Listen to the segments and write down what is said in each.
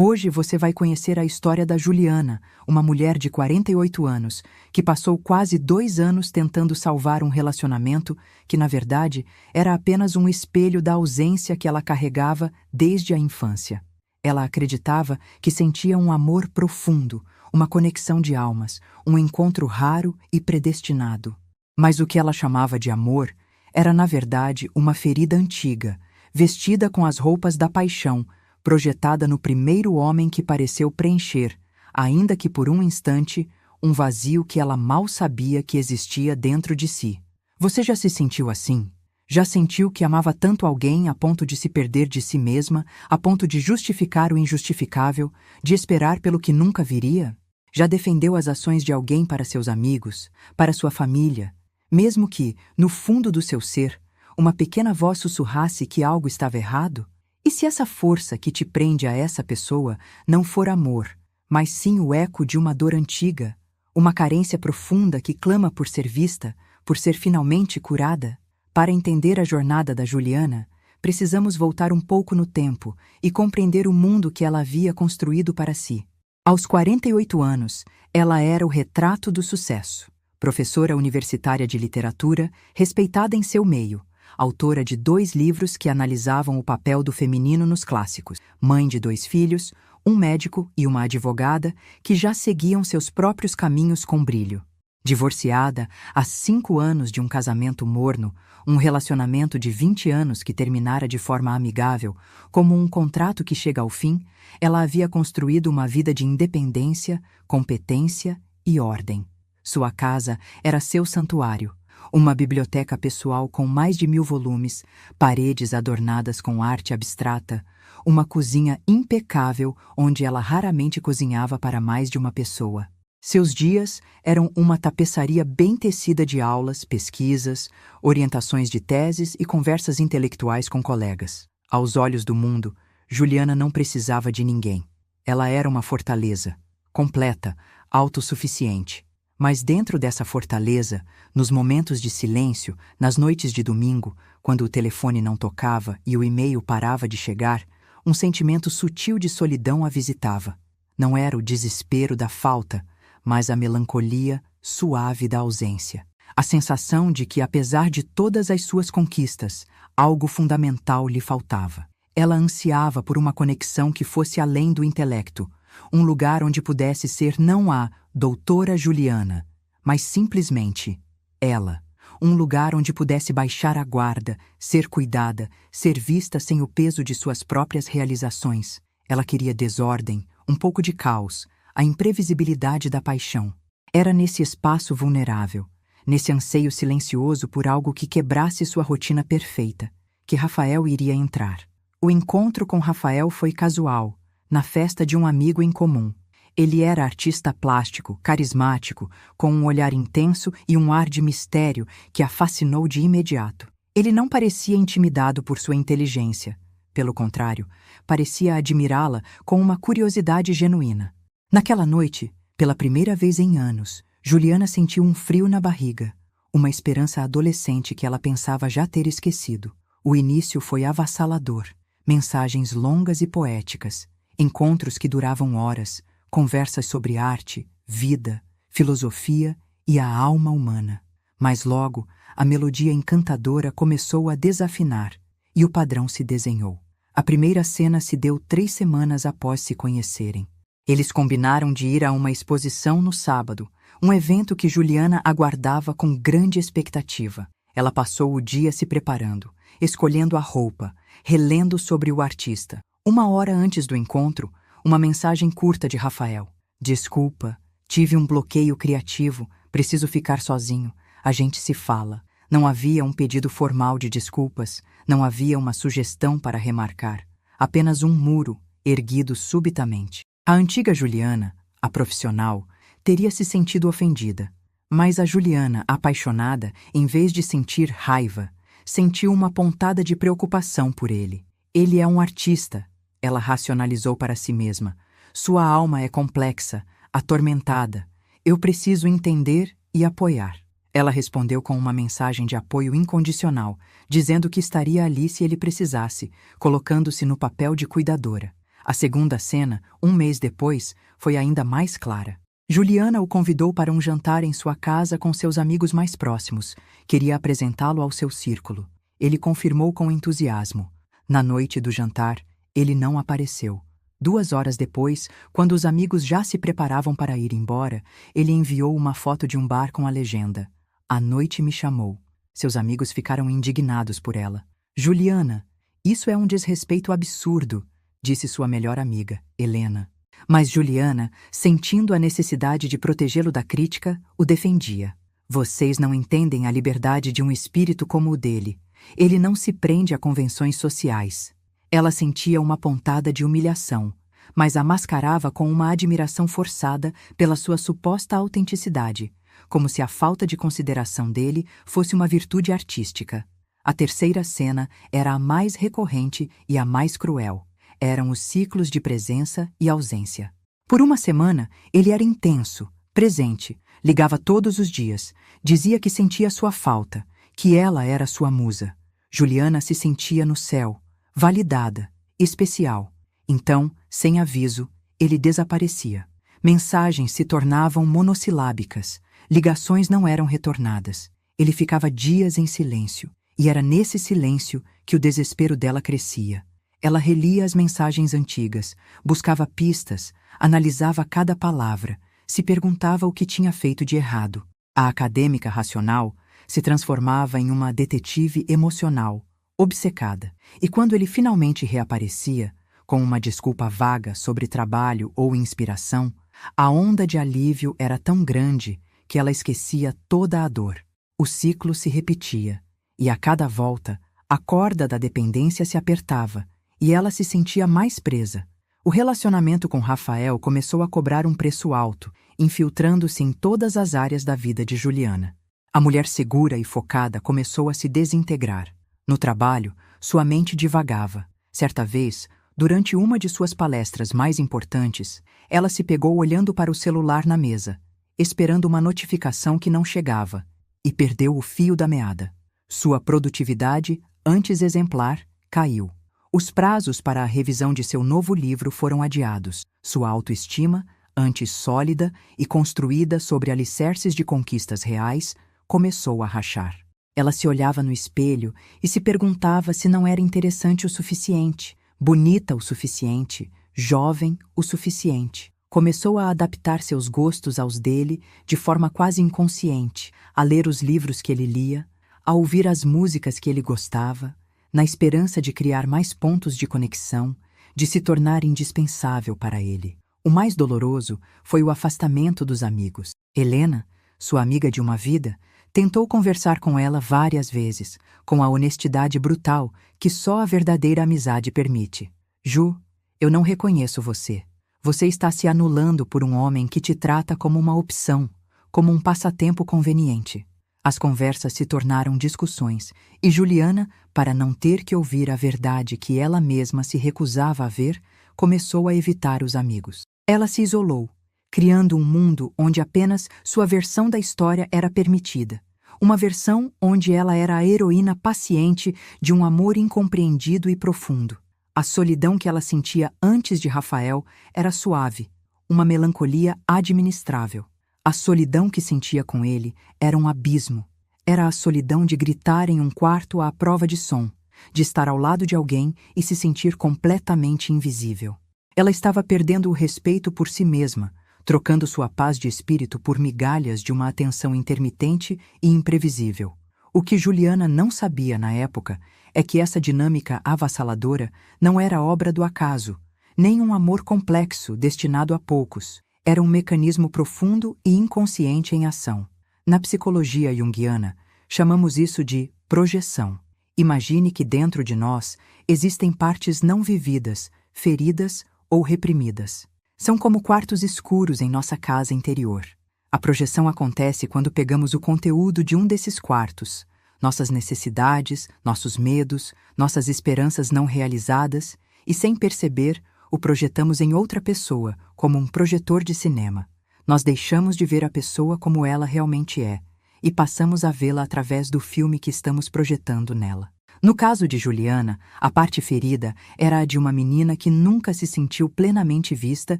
Hoje você vai conhecer a história da Juliana, uma mulher de 48 anos, que passou quase 2 anos tentando salvar um relacionamento que, na verdade, era apenas um espelho da ausência que ela carregava desde a infância. Ela acreditava que sentia um amor profundo, uma conexão de almas, um encontro raro e predestinado. Mas o que ela chamava de amor era, na verdade, uma ferida antiga, vestida com as roupas da paixão, projetada no primeiro homem que pareceu preencher, ainda que por um instante, um vazio que ela mal sabia que existia dentro de si. Você já se sentiu assim? Já sentiu que amava tanto alguém a ponto de se perder de si mesma, a ponto de justificar o injustificável, de esperar pelo que nunca viria? Já defendeu as ações de alguém para seus amigos, para sua família, mesmo que, no fundo do seu ser, uma pequena voz sussurrasse que algo estava errado? E se essa força que te prende a essa pessoa não for amor, mas sim o eco de uma dor antiga, uma carência profunda que clama por ser vista, por ser finalmente curada? Para entender a jornada da Juliana, precisamos voltar um pouco no tempo e compreender o mundo que ela havia construído para si. Aos 48 anos, ela era o retrato do sucesso. Professora universitária de literatura, respeitada em seu meio, autora de 2 livros que analisavam o papel do feminino nos clássicos, mãe de 2 filhos, um médico e uma advogada que já seguiam seus próprios caminhos com brilho. Divorciada há 5 anos de um casamento morno, um relacionamento de 20 anos que terminara de forma amigável, como um contrato que chega ao fim, ela havia construído uma vida de independência, competência e ordem. Sua casa era seu santuário, uma biblioteca pessoal com mais de 1000 volumes, paredes adornadas com arte abstrata, uma cozinha impecável onde ela raramente cozinhava para mais de uma pessoa. Seus dias eram uma tapeçaria bem tecida de aulas, pesquisas, orientações de teses e conversas intelectuais com colegas. Aos olhos do mundo, Juliana não precisava de ninguém. Ela era uma fortaleza, completa, autossuficiente. Mas dentro dessa fortaleza, nos momentos de silêncio, nas noites de domingo, quando o telefone não tocava e o e-mail parava de chegar, um sentimento sutil de solidão a visitava. Não era o desespero da falta, mas a melancolia suave da ausência. A sensação de que, apesar de todas as suas conquistas, algo fundamental lhe faltava. Ela ansiava por uma conexão que fosse além do intelecto, um lugar onde pudesse ser não a doutora Juliana, mas simplesmente ela. Um lugar onde pudesse baixar a guarda, ser cuidada, ser vista sem o peso de suas próprias realizações. Ela queria desordem, um pouco de caos, a imprevisibilidade da paixão. Era nesse espaço vulnerável, nesse anseio silencioso por algo que quebrasse sua rotina perfeita, que Rafael iria entrar. O encontro com Rafael foi casual, na festa de um amigo em comum. Ele era artista plástico, carismático, com um olhar intenso e um ar de mistério que a fascinou de imediato. Ele não parecia intimidado por sua inteligência. Pelo contrário, parecia admirá-la com uma curiosidade genuína. Naquela noite, pela primeira vez em anos, Juliana sentiu um frio na barriga, uma esperança adolescente que ela pensava já ter esquecido. O início foi avassalador. Mensagens longas e poéticas, encontros que duravam horas, conversas sobre arte, vida, filosofia e a alma humana. Mas logo, a melodia encantadora começou a desafinar e o padrão se desenhou. A primeira cena se deu 3 semanas após se conhecerem. Eles combinaram de ir a uma exposição no sábado, um evento que Juliana aguardava com grande expectativa. Ela passou o dia se preparando, escolhendo a roupa, relendo sobre o artista. 1 hora antes do encontro, uma mensagem curta de Rafael. Desculpa, tive um bloqueio criativo, preciso ficar sozinho, a gente se fala. Não havia um pedido formal de desculpas, não havia uma sugestão para remarcar. Apenas um muro, erguido subitamente. A antiga Juliana, a profissional, teria se sentido ofendida. Mas a Juliana, apaixonada, em vez de sentir raiva, sentiu uma pontada de preocupação por ele. Ele é um artista, ela racionalizou para si mesma. Sua alma é complexa, atormentada. Eu preciso entender e apoiar. Ela respondeu com uma mensagem de apoio incondicional, dizendo que estaria ali se ele precisasse, colocando-se no papel de cuidadora. A segunda cena, um mês depois, foi ainda mais clara. Juliana o convidou para um jantar em sua casa com seus amigos mais próximos. Queria apresentá-lo ao seu círculo. Ele confirmou com entusiasmo. Na noite do jantar, ele não apareceu. 2 horas depois, quando os amigos já se preparavam para ir embora, ele enviou uma foto de um bar com a legenda: "A noite me chamou." Seus amigos ficaram indignados por ela. "Juliana, isso é um desrespeito absurdo", disse sua melhor amiga, Helena. Mas Juliana, sentindo a necessidade de protegê-lo da crítica, o defendia. "Vocês não entendem a liberdade de um espírito como o dele. Ele não se prende a convenções sociais." Ela sentia uma pontada de humilhação, mas a mascarava com uma admiração forçada pela sua suposta autenticidade, como se a falta de consideração dele fosse uma virtude artística. A terceira cena era a mais recorrente e a mais cruel. Eram os ciclos de presença e ausência. Por uma semana, ele era intenso, presente, ligava todos os dias, dizia que sentia sua falta, que ela era sua musa. Juliana se sentia no céu, validada, especial. Então, sem aviso, ele desaparecia. Mensagens se tornavam monossilábicas, ligações não eram retornadas. Ele ficava dias em silêncio, e era nesse silêncio que o desespero dela crescia. Ela relia as mensagens antigas, buscava pistas, analisava cada palavra, se perguntava o que tinha feito de errado. A acadêmica racional se transformava em uma detetive emocional, obcecada. E quando ele finalmente reaparecia, com uma desculpa vaga sobre trabalho ou inspiração, a onda de alívio era tão grande que ela esquecia toda a dor. O ciclo se repetia, e a cada volta, a corda da dependência se apertava, e ela se sentia mais presa. O relacionamento com Rafael começou a cobrar um preço alto, infiltrando-se em todas as áreas da vida de Juliana. A mulher segura e focada começou a se desintegrar. No trabalho, sua mente divagava. Certa vez, durante uma de suas palestras mais importantes, ela se pegou olhando para o celular na mesa, esperando uma notificação que não chegava, e perdeu o fio da meada. Sua produtividade, antes exemplar, caiu. Os prazos para a revisão de seu novo livro foram adiados. Sua autoestima, antes sólida e construída sobre alicerces de conquistas reais, começou a rachar. Ela se olhava no espelho e se perguntava se não era interessante o suficiente, bonita o suficiente, jovem o suficiente. Começou a adaptar seus gostos aos dele de forma quase inconsciente, a ler os livros que ele lia, a ouvir as músicas que ele gostava, na esperança de criar mais pontos de conexão, de se tornar indispensável para ele. O mais doloroso foi o afastamento dos amigos. Helena, sua amiga de uma vida, tentou conversar com ela várias vezes, com a honestidade brutal que só a verdadeira amizade permite. "Ju, eu não reconheço você. Você está se anulando por um homem que te trata como uma opção, como um passatempo conveniente." As conversas se tornaram discussões, e Juliana, para não ter que ouvir a verdade que ela mesma se recusava a ver, começou a evitar os amigos. Ela se isolou, criando um mundo onde apenas sua versão da história era permitida. Uma versão onde ela era a heroína paciente de um amor incompreendido e profundo. A solidão que ela sentia antes de Rafael era suave, uma melancolia administrável. A solidão que sentia com ele era um abismo. Era a solidão de gritar em um quarto à prova de som, de estar ao lado de alguém e se sentir completamente invisível. Ela estava perdendo o respeito por si mesma, trocando sua paz de espírito por migalhas de uma atenção intermitente e imprevisível. O que Juliana não sabia na época é que essa dinâmica avassaladora não era obra do acaso, nem um amor complexo destinado a poucos. Era um mecanismo profundo e inconsciente em ação. Na psicologia junguiana, chamamos isso de projeção. Imagine que dentro de nós existem partes não vividas, feridas ou reprimidas. São como quartos escuros em nossa casa interior. A projeção acontece quando pegamos o conteúdo de um desses quartos, nossas necessidades, nossos medos, nossas esperanças não realizadas, e sem perceber, o projetamos em outra pessoa, como um projetor de cinema. Nós deixamos de ver a pessoa como ela realmente é, e passamos a vê-la através do filme que estamos projetando nela. No caso de Juliana, a parte ferida era a de uma menina que nunca se sentiu plenamente vista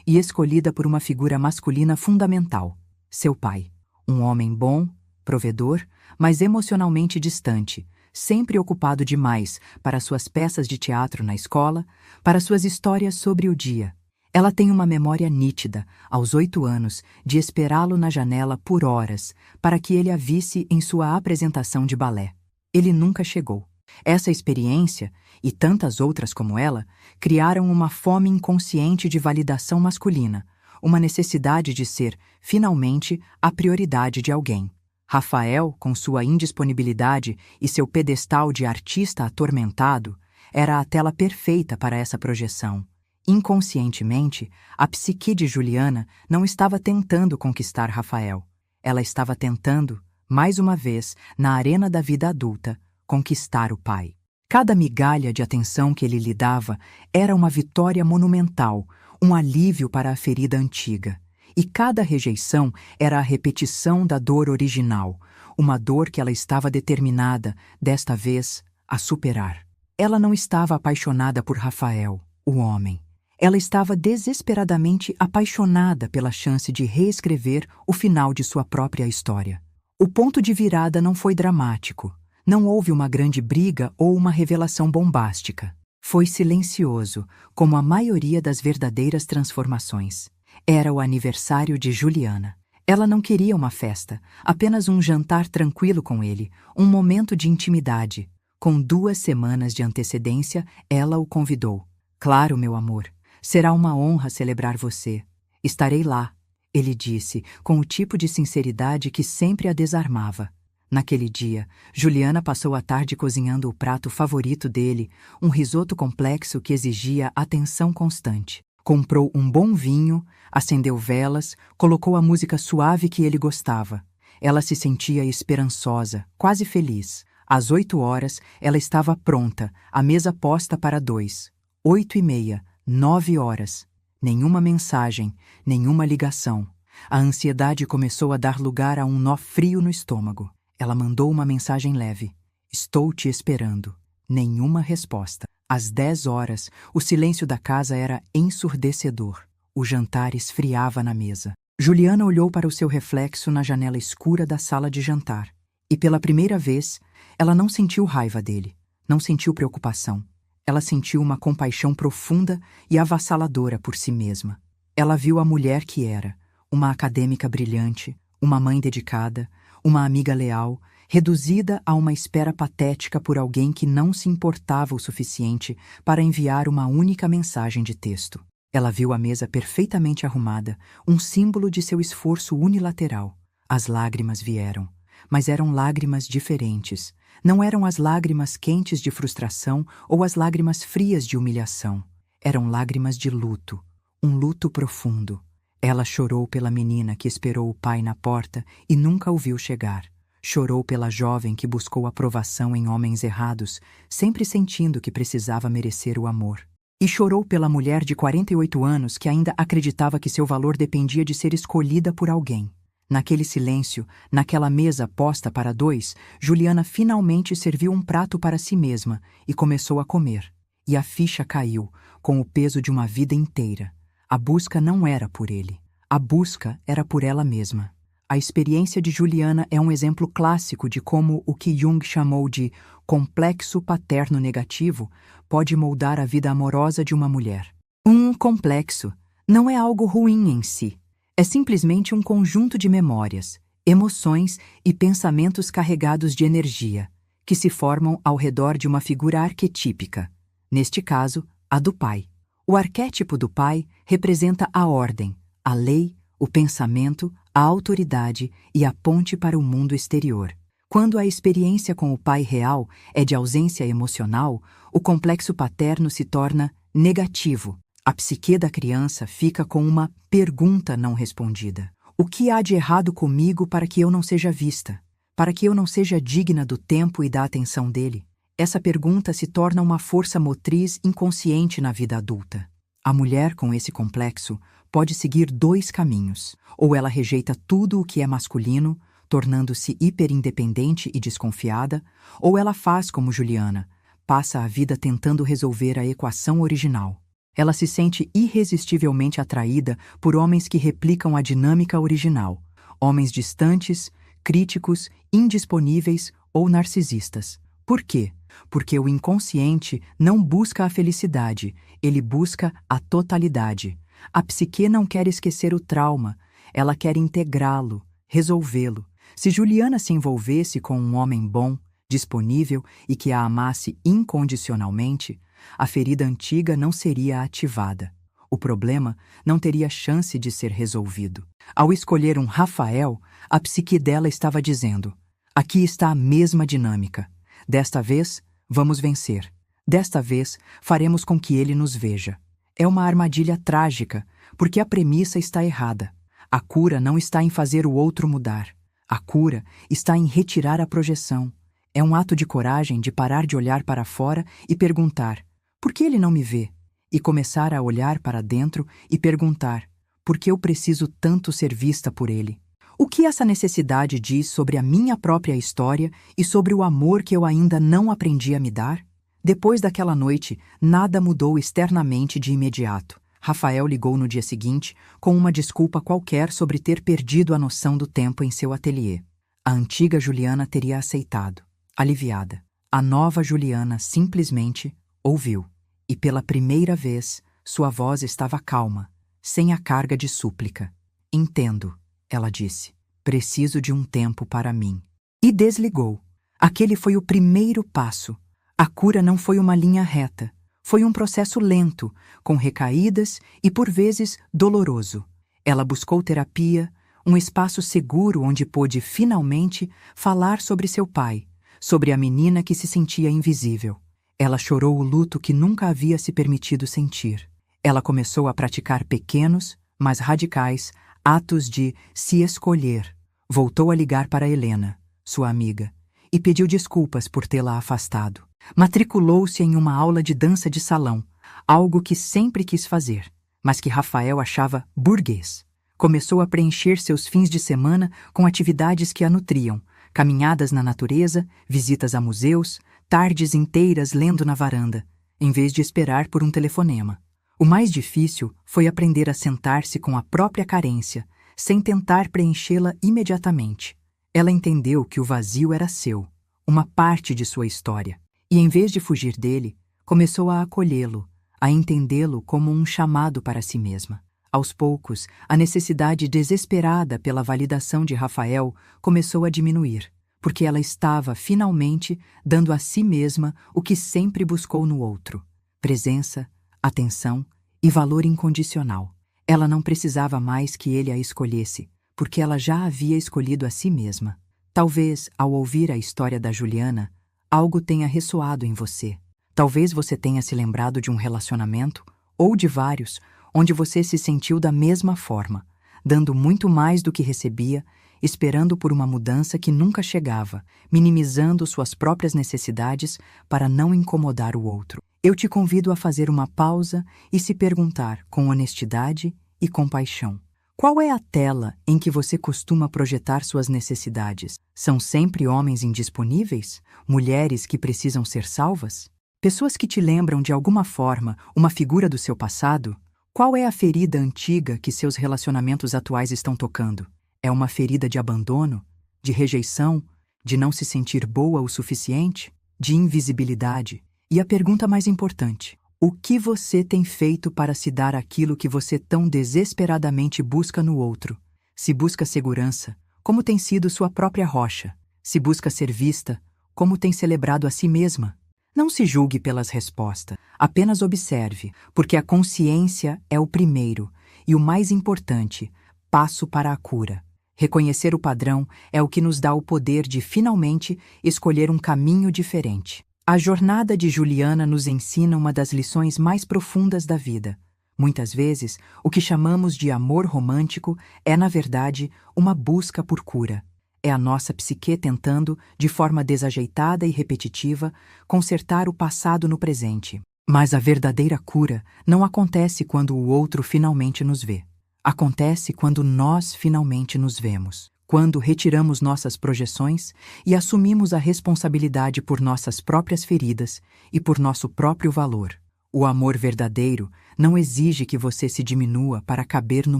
e escolhida por uma figura masculina fundamental, seu pai. Um homem bom, provedor, mas emocionalmente distante, sempre ocupado demais para suas peças de teatro na escola, para suas histórias sobre o dia. Ela tem uma memória nítida, aos 8 anos, de esperá-lo na janela por horas, para que ele a visse em sua apresentação de balé. Ele nunca chegou. Essa experiência, e tantas outras como ela, criaram uma fome inconsciente de validação masculina, uma necessidade de ser, finalmente, a prioridade de alguém. Rafael, com sua indisponibilidade e seu pedestal de artista atormentado, era a tela perfeita para essa projeção. Inconscientemente, a psique de Juliana não estava tentando conquistar Rafael. Ela estava tentando, mais uma vez, na arena da vida adulta, conquistar o pai. Cada migalha de atenção que ele lhe dava era uma vitória monumental, um alívio para a ferida antiga. E cada rejeição era a repetição da dor original, uma dor que ela estava determinada, desta vez, a superar. Ela não estava apaixonada por Rafael, o homem. Ela estava desesperadamente apaixonada pela chance de reescrever o final de sua própria história. O ponto de virada não foi dramático. Não houve uma grande briga ou uma revelação bombástica. Foi silencioso, como a maioria das verdadeiras transformações. Era o aniversário de Juliana. Ela não queria uma festa, apenas um jantar tranquilo com ele, um momento de intimidade. Com 2 semanas de antecedência, ela o convidou. Claro, meu amor, será uma honra celebrar você. Estarei lá, ele disse, com o tipo de sinceridade que sempre a desarmava. Naquele dia, Juliana passou a tarde cozinhando o prato favorito dele, um risoto complexo que exigia atenção constante. Comprou um bom vinho, acendeu velas, colocou a música suave que ele gostava. Ela se sentia esperançosa, quase feliz. Às 8 horas, ela estava pronta, a mesa posta para 2. 8h30, 9 horas. Nenhuma mensagem, nenhuma ligação. A ansiedade começou a dar lugar a um nó frio no estômago. Ela mandou uma mensagem leve. Estou te esperando. Nenhuma resposta. Às 10 horas, o silêncio da casa era ensurdecedor. O jantar esfriava na mesa. Juliana olhou para o seu reflexo na janela escura da sala de jantar. E pela primeira vez, ela não sentiu raiva dele. Não sentiu preocupação. Ela sentiu uma compaixão profunda e avassaladora por si mesma. Ela viu a mulher que era, uma acadêmica brilhante, uma mãe dedicada, uma amiga leal, reduzida a uma espera patética por alguém que não se importava o suficiente para enviar uma única mensagem de texto. Ela viu a mesa perfeitamente arrumada, um símbolo de seu esforço unilateral. As lágrimas vieram, mas eram lágrimas diferentes. Não eram as lágrimas quentes de frustração ou as lágrimas frias de humilhação. Eram lágrimas de luto, um luto profundo. Ela chorou pela menina que esperou o pai na porta e nunca o viu chegar. Chorou pela jovem que buscou aprovação em homens errados, sempre sentindo que precisava merecer o amor. E chorou pela mulher de 48 anos que ainda acreditava que seu valor dependia de ser escolhida por alguém. Naquele silêncio, naquela mesa posta para 2, Juliana finalmente serviu um prato para si mesma e começou a comer. E a ficha caiu, com o peso de uma vida inteira. A busca não era por ele. A busca era por ela mesma. A experiência de Juliana é um exemplo clássico de como o que Jung chamou de complexo paterno negativo pode moldar a vida amorosa de uma mulher. Um complexo não é algo ruim em si. É simplesmente um conjunto de memórias, emoções e pensamentos carregados de energia, que se formam ao redor de uma figura arquetípica, neste caso, a do pai. O arquétipo do pai representa a ordem, a lei, o pensamento, a autoridade e a ponte para o mundo exterior. Quando a experiência com o pai real é de ausência emocional, o complexo paterno se torna negativo. A psique da criança fica com uma pergunta não respondida. O que há de errado comigo para que eu não seja vista? Para que eu não seja digna do tempo e da atenção dele? Essa pergunta se torna uma força motriz inconsciente na vida adulta. A mulher com esse complexo pode seguir 2 caminhos. Ou ela rejeita tudo o que é masculino, tornando-se hiperindependente e desconfiada, ou ela faz como Juliana, passa a vida tentando resolver a equação original. Ela se sente irresistivelmente atraída por homens que replicam a dinâmica original, homens distantes, críticos, indisponíveis ou narcisistas. Por quê? Porque o inconsciente não busca a felicidade, ele busca a totalidade. A psique não quer esquecer o trauma, ela quer integrá-lo, resolvê-lo. Se Juliana se envolvesse com um homem bom, disponível e que a amasse incondicionalmente, a ferida antiga não seria ativada. O problema não teria chance de ser resolvido. Ao escolher um Rafael, a psique dela estava dizendo: aqui está a mesma dinâmica. Desta vez, vamos vencer. Desta vez, faremos com que ele nos veja. É uma armadilha trágica, porque a premissa está errada. A cura não está em fazer o outro mudar. A cura está em retirar a projeção. É um ato de coragem de parar de olhar para fora e perguntar: por que ele não me vê? E começar a olhar para dentro e perguntar: por que eu preciso tanto ser vista por ele? O que essa necessidade diz sobre a minha própria história e sobre o amor que eu ainda não aprendi a me dar? Depois daquela noite, nada mudou externamente de imediato. Rafael ligou no dia seguinte com uma desculpa qualquer sobre ter perdido a noção do tempo em seu ateliê. A antiga Juliana teria aceitado, aliviada. A nova Juliana simplesmente ouviu. E pela primeira vez, sua voz estava calma, sem a carga de súplica. Entendo, ela disse. Preciso de um tempo para mim. E desligou. Aquele foi o primeiro passo. A cura não foi uma linha reta. Foi um processo lento, com recaídas e, por vezes, doloroso. Ela buscou terapia, um espaço seguro onde pôde, finalmente, falar sobre seu pai, sobre a menina que se sentia invisível. Ela chorou o luto que nunca havia se permitido sentir. Ela começou a praticar pequenos, mas radicais, atos de se escolher. Voltou a ligar para Helena, sua amiga, e pediu desculpas por tê-la afastado. Matriculou-se em uma aula de dança de salão, algo que sempre quis fazer, mas que Rafael achava burguês. Começou a preencher seus fins de semana com atividades que a nutriam, caminhadas na natureza, visitas a museus, tardes inteiras lendo na varanda, em vez de esperar por um telefonema. O mais difícil foi aprender a sentar-se com a própria carência, sem tentar preenchê-la imediatamente. Ela entendeu que o vazio era seu, uma parte de sua história, e em vez de fugir dele, começou a acolhê-lo, a entendê-lo como um chamado para si mesma. Aos poucos, a necessidade desesperada pela validação de Rafael começou a diminuir, porque ela estava, finalmente, dando a si mesma o que sempre buscou no outro: presença, atenção e valor incondicional. Ela não precisava mais que ele a escolhesse, porque ela já havia escolhido a si mesma. Talvez, ao ouvir a história da Juliana, algo tenha ressoado em você. Talvez você tenha se lembrado de um relacionamento, ou de vários, onde você se sentiu da mesma forma, dando muito mais do que recebia, esperando por uma mudança que nunca chegava, minimizando suas próprias necessidades para não incomodar o outro. Eu te convido a fazer uma pausa e se perguntar com honestidade e compaixão: qual é a tela em que você costuma projetar suas necessidades? São sempre homens indisponíveis? Mulheres que precisam ser salvas? Pessoas que te lembram de alguma forma uma figura do seu passado? Qual é a ferida antiga que seus relacionamentos atuais estão tocando? É uma ferida de abandono, de rejeição, de não se sentir boa o suficiente, de invisibilidade? E a pergunta mais importante: o que você tem feito para se dar aquilo que você tão desesperadamente busca no outro? Se busca segurança, como tem sido sua própria rocha? Se busca ser vista, como tem celebrado a si mesma? Não se julgue pelas respostas, apenas observe, porque a consciência é o primeiro e o mais importante passo para a cura. Reconhecer o padrão é o que nos dá o poder de, finalmente, escolher um caminho diferente. A jornada de Juliana nos ensina uma das lições mais profundas da vida. Muitas vezes, o que chamamos de amor romântico é, na verdade, uma busca por cura. É a nossa psique tentando, de forma desajeitada e repetitiva, consertar o passado no presente. Mas a verdadeira cura não acontece quando o outro finalmente nos vê. Acontece quando nós finalmente nos vemos. quando retiramos nossas projeções e assumimos a responsabilidade por nossas próprias feridas e por nosso próprio valor. O amor verdadeiro não exige que você se diminua para caber no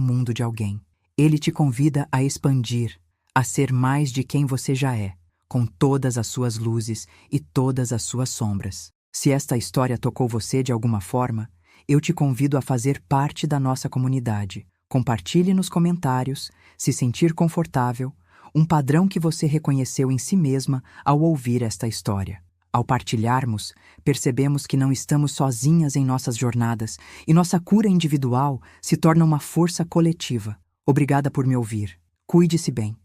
mundo de alguém. Ele te convida a expandir, a ser mais de quem você já é, com todas as suas luzes e todas as suas sombras. Se esta história tocou você de alguma forma, eu te convido a fazer parte da nossa comunidade. Compartilhe nos comentários, se sentir confortável, um padrão que você reconheceu em si mesma ao ouvir esta história. Ao partilharmos, percebemos que não estamos sozinhas em nossas jornadas e nossa cura individual se torna uma força coletiva. Obrigada por me ouvir. Cuide-se bem.